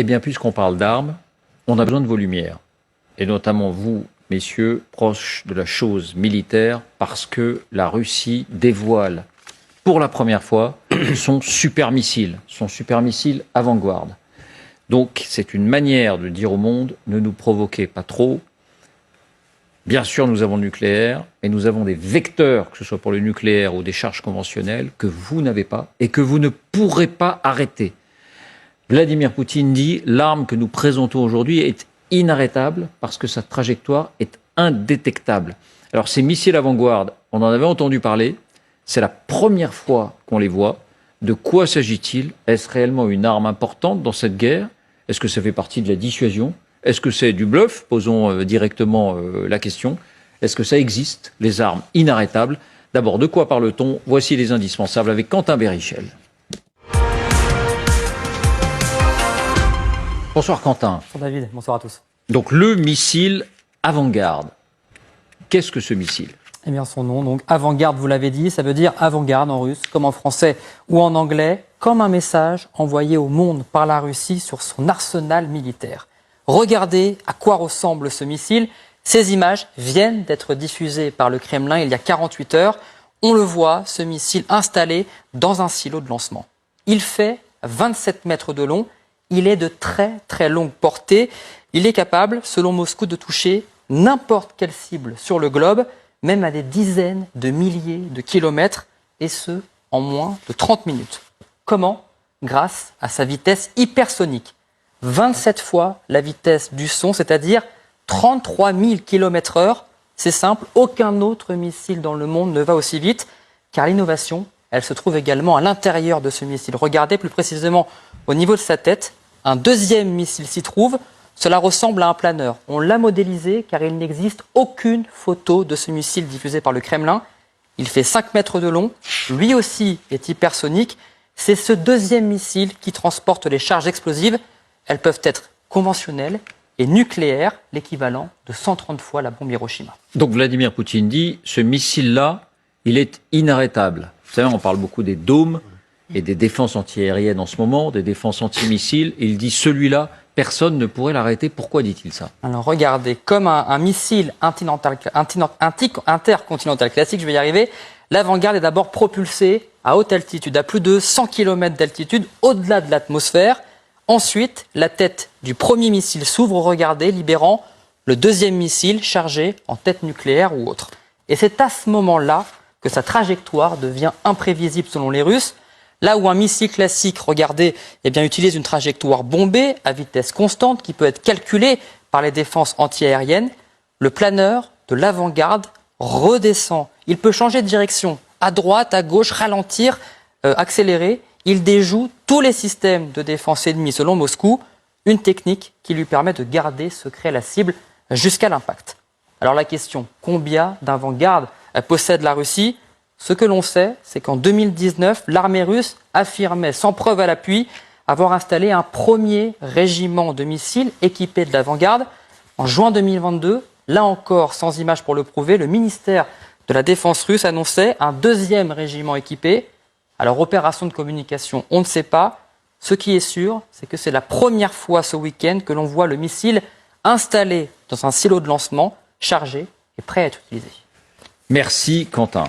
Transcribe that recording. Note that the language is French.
Eh bien, puisqu'on parle d'armes, on a besoin de vos lumières. Et notamment vous, messieurs, proches de la chose militaire, parce que la Russie dévoile pour la première fois son super missile avant-garde. Donc, c'est une manière de dire au monde, ne nous provoquez pas trop. Bien sûr, nous avons le nucléaire, mais nous avons des vecteurs, que ce soit pour le nucléaire ou des charges conventionnelles, que vous n'avez pas et que vous ne pourrez pas arrêter. Vladimir Poutine dit, l'arme que nous présentons aujourd'hui est inarrêtable parce que sa trajectoire est indétectable. Alors ces missiles avant-garde, on en avait entendu parler, c'est la première fois qu'on les voit. De quoi s'agit-il? Est-ce réellement une arme importante dans cette guerre? Est-ce que ça fait partie de la dissuasion? Est-ce que c'est du bluff? Posons directement la question. Est-ce que ça existe, les armes inarrêtables? D'abord, de quoi parle-t-on? Voici les indispensables avec Quentin Berrichel. Bonsoir Quentin. Bonsoir David, bonsoir à tous. Donc le missile avant-garde, qu'est-ce que ce missile? Eh bien son nom, donc avant-garde, vous l'avez dit, ça veut dire avant-garde en russe, comme en français ou en anglais, comme un message envoyé au monde par la Russie sur son arsenal militaire. Regardez à quoi ressemble ce missile. Ces images viennent d'être diffusées par le Kremlin il y a 48 heures. On le voit, ce missile installé dans un silo de lancement. Il fait 27 mètres de long. Il est de très très longue portée. Il est capable, selon Moscou, de toucher n'importe quelle cible sur le globe, même à des dizaines de milliers de kilomètres, et ce, en moins de 30 minutes. Comment? Grâce à sa vitesse hypersonique. 27 fois la vitesse du son, c'est-à-dire 33 000 km/h. C'est simple, aucun autre missile dans le monde ne va aussi vite, car l'innovation, elle se trouve également à l'intérieur de ce missile. Regardez plus précisément au niveau de sa tête, un deuxième missile s'y trouve. Cela ressemble à un planeur. On l'a modélisé car il n'existe aucune photo de ce missile diffusé par le Kremlin. Il fait 5 mètres de long, lui aussi est hypersonique. C'est ce deuxième missile qui transporte les charges explosives. Elles peuvent être conventionnelles et nucléaires, l'équivalent de 130 fois la bombe Hiroshima. Donc Vladimir Poutine dit, ce missile-là, il est inarrêtable. Vous savez, on parle beaucoup des dômes et des défenses antiaériennes en ce moment, des défenses antimissiles. Il dit, celui-là, personne ne pourrait l'arrêter. Pourquoi dit-il ça? Alors regardez, comme un missile intercontinental classique, je vais y arriver, l'avant-garde est d'abord propulsé à haute altitude, à plus de 100 km d'altitude, au-delà de l'atmosphère. Ensuite, la tête du premier missile s'ouvre, regardez, libérant le deuxième missile chargé en tête nucléaire ou autre. Et c'est à ce moment-là que sa trajectoire devient imprévisible selon les Russes. Là où un missile classique, regardez, eh bien, utilise une trajectoire bombée à vitesse constante qui peut être calculée par les défenses antiaériennes, le planeur de l'avant-garde redescend. Il peut changer de direction, à droite, à gauche, ralentir, accélérer. Il déjoue tous les systèmes de défense ennemis selon Moscou, une technique qui lui permet de garder secret la cible jusqu'à l'impact. Alors la question, combien d'avant-garde possède la Russie? Ce que l'on sait, c'est qu'en 2019, l'armée russe affirmait, sans preuve à l'appui, avoir installé un premier régiment de missiles équipé de l'avant-garde. En juin 2022, là encore, sans image pour le prouver, le ministère de la Défense russe annonçait un deuxième régiment équipé. Alors, opération de communication, on ne sait pas. Ce qui est sûr, c'est que c'est la première fois ce week-end que l'on voit le missile installé dans un silo de lancement, chargé et prêt à être utilisé. Merci Quentin.